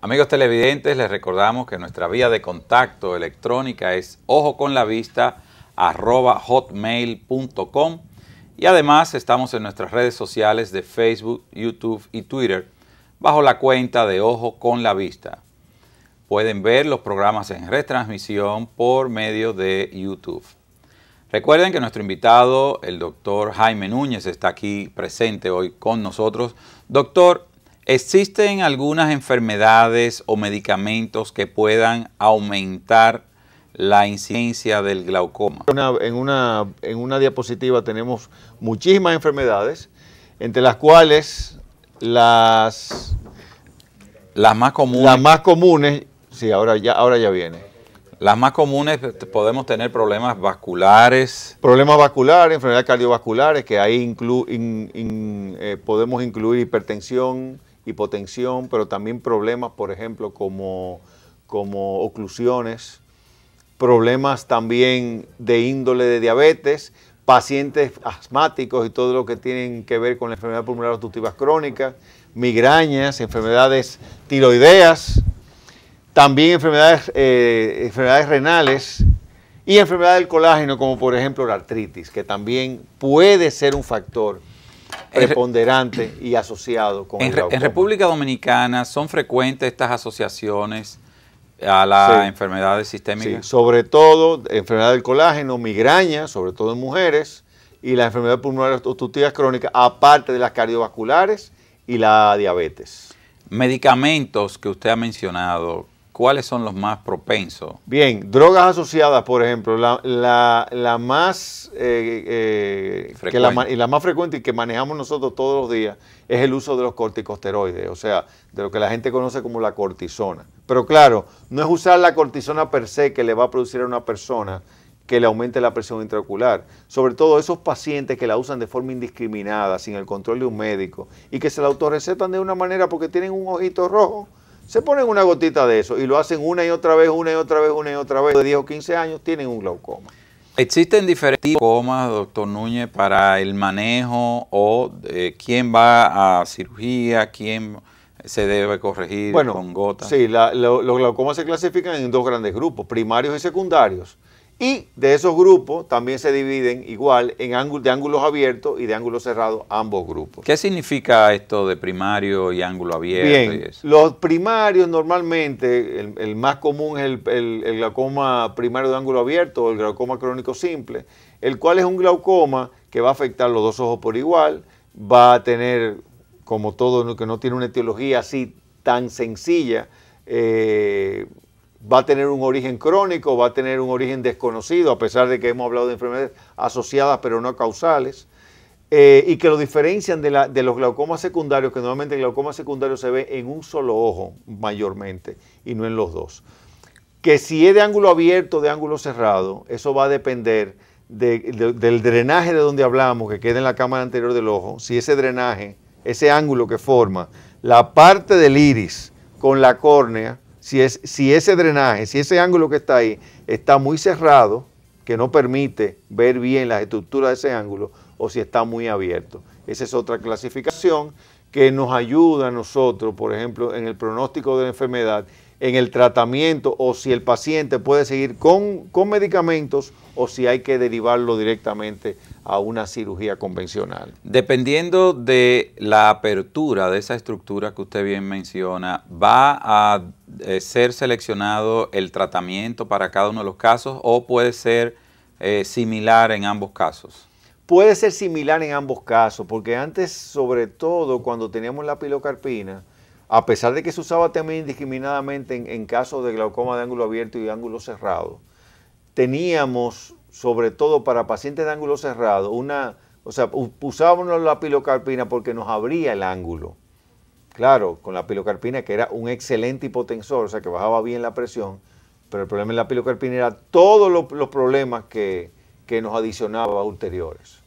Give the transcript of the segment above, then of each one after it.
Amigos televidentes, les recordamos que nuestra vía de contacto electrónica es ojoconlavista@hotmail.com y además estamos en nuestras redes sociales de Facebook, YouTube y Twitter bajo la cuenta de Ojo con la Vista. Pueden ver los programas en retransmisión por medio de YouTube. Recuerden que nuestro invitado, el doctor Jaime Núñez, está aquí presente hoy con nosotros. Doctor, ¿existen algunas enfermedades o medicamentos que puedan aumentar la incidencia del glaucoma? En una diapositiva tenemos muchísimas enfermedades, entre las cuales las más comunes, sí, ahora ya viene. Las más comunes, podemos tener problemas vasculares. Problemas vasculares, enfermedades cardiovasculares, que ahí podemos incluir hipertensión, hipotensión, pero también problemas, por ejemplo, como oclusiones, problemas también de índole de diabetes, pacientes asmáticos y todo lo que tienen que ver con la enfermedad pulmonar obstructiva crónica, migrañas, enfermedades tiroideas, también enfermedades renales y enfermedades del colágeno, como por ejemplo la artritis, que también puede ser un factor preponderante y asociado con el glaucoma. En República Dominicana son frecuentes estas asociaciones a la enfermedad sistémica. Sí, sobre todo enfermedad del colágeno, migraña, sobre todo en mujeres, y la enfermedad pulmonar obstructiva crónica, aparte de las cardiovasculares y la diabetes. Medicamentos que usted ha mencionado, ¿cuáles son los más propensos? Bien, drogas asociadas, por ejemplo, la más frecuente y que manejamos nosotros todos los días es el uso de los corticosteroides, o sea, de lo que la gente conoce como la cortisona. Pero claro, no es usar la cortisona per se que le va a producir a una persona que le aumente la presión intraocular. Sobre todo esos pacientes que la usan de forma indiscriminada, sin el control de un médico, y que se la autorrecetan de una manera porque tienen un ojito rojo, se ponen una gotita de eso y lo hacen una y otra vez, una y otra vez, una y otra vez. De 10 o 15 años tienen un glaucoma. ¿Existen diferentes glaucomas, doctor Núñez, para el manejo o quién va a cirugía, quién se debe corregir con gotas? Sí, los glaucomas se clasifican en dos grandes grupos, primarios y secundarios. Y de esos grupos también se dividen igual en de ángulos abiertos y de ángulos cerrados, ambos grupos. ¿Qué significa esto de primario y ángulo abierto? Bien, y eso? Los primarios normalmente, el más común es el glaucoma primario de ángulo abierto o el glaucoma crónico simple, el cual es un glaucoma que va a afectar los dos ojos por igual, va a tener, como todo que no tiene una etiología así tan sencilla, va a tener un origen crónico, va a tener un origen desconocido, a pesar de que hemos hablado de enfermedades asociadas pero no causales, y que lo diferencian de los glaucomas secundarios, que normalmente el glaucoma secundario se ve en un solo ojo mayormente y no en los dos. Que si es de ángulo abierto o de ángulo cerrado, eso va a depender del drenaje de donde hablamos, que queda en la cámara anterior del ojo. Si ese drenaje, ese ángulo que forma la parte del iris con la córnea, si ese drenaje, si ese ángulo que está ahí está muy cerrado, que no permite ver bien la estructura de ese ángulo, o si está muy abierto. Esa es otra clasificación que nos ayuda a nosotros, por ejemplo, en el pronóstico de la enfermedad, en el tratamiento, o si el paciente puede seguir con medicamentos, o si hay que derivarlo directamente a una cirugía convencional. Dependiendo de la apertura de esa estructura que usted bien menciona, ¿va a ser seleccionado el tratamiento para cada uno de los casos o puede ser similar en ambos casos? Puede ser similar en ambos casos, porque antes, sobre todo cuando teníamos la pilocarpina, a pesar de que se usaba también indiscriminadamente en casos de glaucoma de ángulo abierto y de ángulo cerrado, teníamos, sobre todo para pacientes de ángulo cerrado, usábamos la pilocarpina porque nos abría el ángulo. Claro, con la pilocarpina, que era un excelente hipotensor, o sea que bajaba bien la presión, pero el problema en la pilocarpina era todos los problemas que nos adicionaba ulteriores.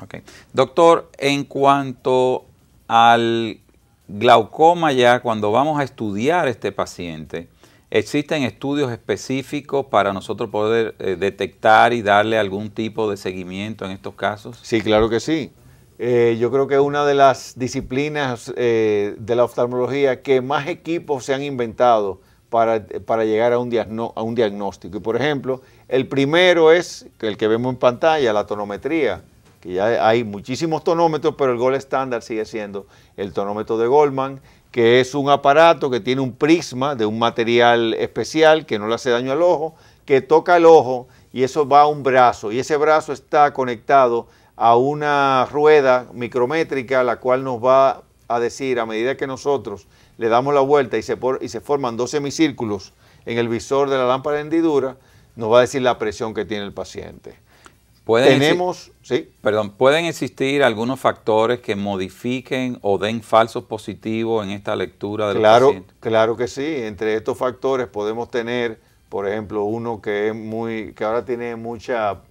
Okay. Doctor, en cuanto al glaucoma, ya cuando vamos a estudiar este paciente, ¿existen estudios específicos para nosotros poder detectar y darle algún tipo de seguimiento en estos casos? Sí, claro que sí. Yo creo que es una de las disciplinas de la oftalmología que más equipos se han inventado para llegar a un diagnóstico. Y por ejemplo, el primero es el que vemos en pantalla, la tonometría, que ya hay muchísimos tonómetros, pero el gold estándar sigue siendo el tonómetro de Goldman, que es un aparato que tiene un prisma de un material especial que no le hace daño al ojo, que toca el ojo y eso va a un brazo, y ese brazo está conectado a una rueda micrométrica, la cual nos va a decir, a medida que nosotros le damos la vuelta y se forman dos semicírculos en el visor de la lámpara de hendidura, nos va a decir la presión que tiene el paciente. ¿Pueden existir algunos factores que modifiquen o den falsos positivos en esta lectura de los pacientes? Claro que sí. Entre estos factores podemos tener, por ejemplo, uno que ahora tiene mucha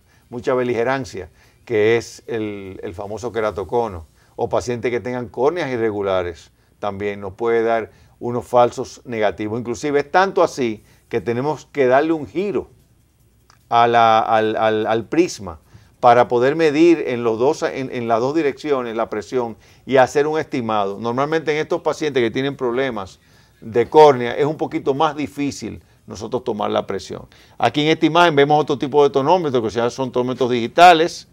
beligerancia, que es el famoso queratocono, o pacientes que tengan córneas irregulares, también nos puede dar unos falsos negativos. Inclusive es tanto así que tenemos que darle un giro al prisma para poder medir en las dos direcciones la presión y hacer un estimado. Normalmente en estos pacientes que tienen problemas de córnea es un poquito más difícil nosotros tomar la presión. Aquí en esta imagen vemos otro tipo de tonómetros que ya son tonómetros digitales.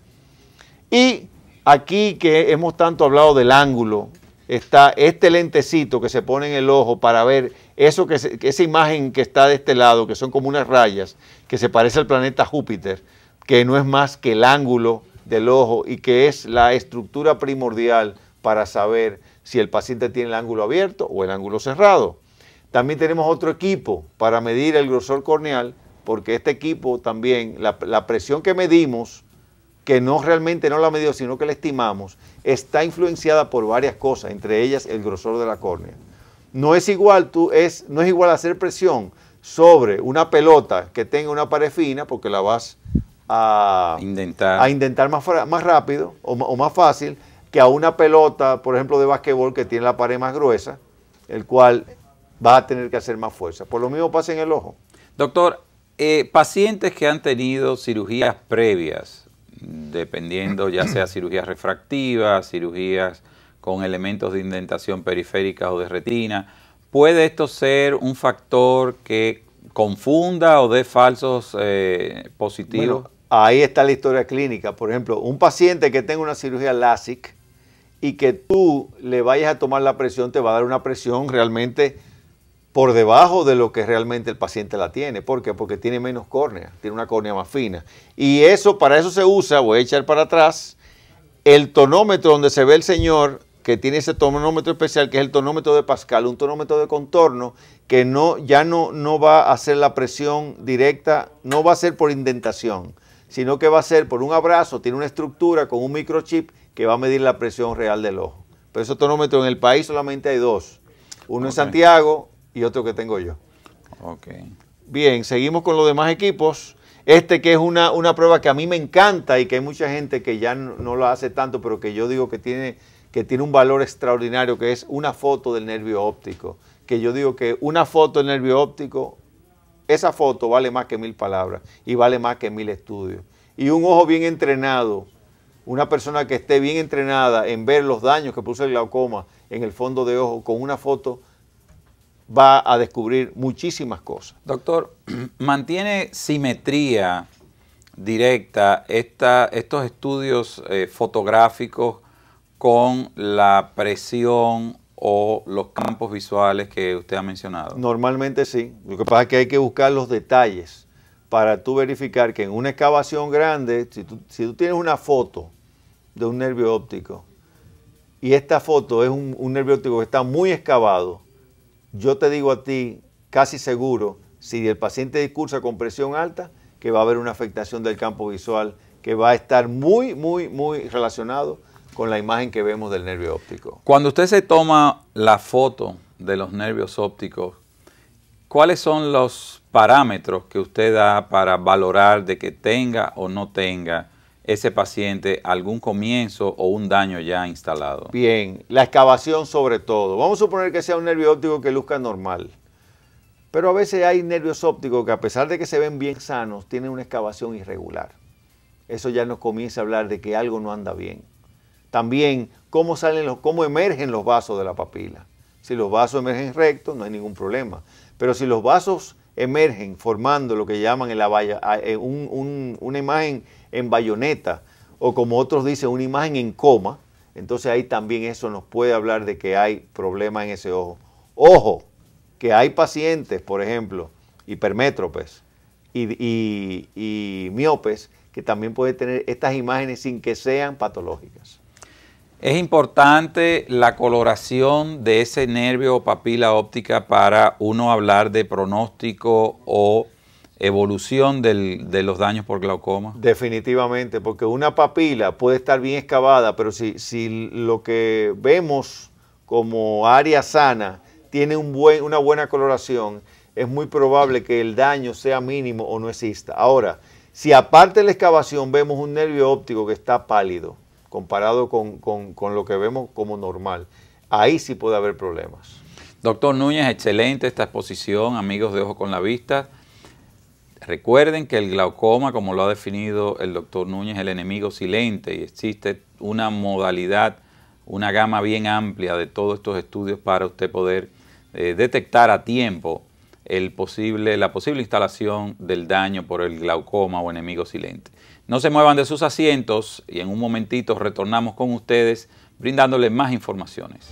Y aquí que hemos tanto hablado del ángulo, está este lentecito que se pone en el ojo para ver esa imagen que está de este lado, que son como unas rayas, que se parece al planeta Júpiter, que no es más que el ángulo del ojo y que es la estructura primordial para saber si el paciente tiene el ángulo abierto o el ángulo cerrado. También tenemos otro equipo para medir el grosor corneal, porque este equipo también, la presión que medimos, que realmente no la medimos, sino que la estimamos, está influenciada por varias cosas, entre ellas el grosor de la córnea. No es igual hacer presión sobre una pelota que tenga una pared fina, porque la vas a indentar más rápido o más fácil, que a una pelota, por ejemplo, de basquetbol que tiene la pared más gruesa, el cual va a tener que hacer más fuerza. Por lo mismo pasa en el ojo. Doctor, pacientes que han tenido cirugías previas, dependiendo ya sea cirugías refractivas, cirugías con elementos de indentación periférica o de retina, ¿puede esto ser un factor que confunda o dé falsos positivos? Bueno, ahí está la historia clínica. Por ejemplo, un paciente que tenga una cirugía LASIK y que tú le vayas a tomar la presión, te va a dar una presión realmente por debajo de lo que realmente el paciente la tiene. ¿Por qué? Porque tiene menos córnea, tiene una córnea más fina. Y para eso se usa, voy a echar para atrás, el tonómetro donde se ve el señor que tiene ese tonómetro especial, que es el tonómetro de Pascal, un tonómetro de contorno que ya no va a hacer la presión directa, no va a ser por indentación, sino que va a ser por un abrazo, tiene una estructura con un microchip que va a medir la presión real del ojo. Pero esos tonómetros en el país solamente hay dos, uno en Santiago y otro que tengo yo. Bien, seguimos con los demás equipos. Que es una prueba que a mí me encanta y que hay mucha gente que ya no la hace tanto, pero que yo digo que tiene un valor extraordinario, que es una foto del nervio óptico. Que yo digo que una foto del nervio óptico, esa foto vale más que 1000 palabras y vale más que 1000 estudios. Y un ojo bien entrenado, una persona que esté bien entrenada en ver los daños que produce el glaucoma en el fondo de ojo, con una foto va a descubrir muchísimas cosas. Doctor, ¿mantiene simetría directa estos estudios fotográficos con la presión o los campos visuales que usted ha mencionado? Normalmente sí. Lo que pasa es que hay que buscar los detalles para tú verificar que en una excavación grande, si tú tienes una foto de un nervio óptico y esta foto es un nervio óptico que está muy excavado, yo te digo a ti, casi seguro, si el paciente discursa con presión alta, que va a haber una afectación del campo visual que va a estar muy relacionado con la imagen que vemos del nervio óptico. Cuando usted se toma la foto de los nervios ópticos, ¿cuáles son los parámetros que usted da para valorar de que tenga o no tenga ese paciente algún comienzo o un daño ya instalado? Bien, la excavación sobre todo. Vamos a suponer que sea un nervio óptico que luzca normal. Pero a veces hay nervios ópticos que a pesar de que se ven bien sanos, tienen una excavación irregular. Eso ya nos comienza a hablar de que algo no anda bien. También cómo emergen los vasos de la papila. Si los vasos emergen rectos, no hay ningún problema. Pero si los vasos emergen formando lo que llaman una imagen en bayoneta, o como otros dicen, una imagen en coma, entonces ahí también eso nos puede hablar de que hay problemas en ese ojo. Ojo, que hay pacientes, por ejemplo, hipermétropes y miopes, que también pueden tener estas imágenes sin que sean patológicas. Es importante la coloración de ese nervio o papila óptica para uno hablar de pronóstico o evolución de los daños por glaucoma. Definitivamente, porque una papila puede estar bien excavada, pero si lo que vemos como área sana tiene una buena coloración, es muy probable que el daño sea mínimo o no exista. Ahora, si aparte de la excavación vemos un nervio óptico que está pálido, comparado con lo que vemos como normal, ahí sí puede haber problemas. Doctor Núñez, excelente esta exposición, amigos de Ojo con la Vista. Recuerden que el glaucoma, como lo ha definido el doctor Núñez, es el enemigo silente y existe una modalidad, una gama bien amplia de todos estos estudios para usted poder detectar a tiempo la posible instalación del daño por el glaucoma o enemigo silente. No se muevan de sus asientos y en un momentito retornamos con ustedes brindándoles más informaciones.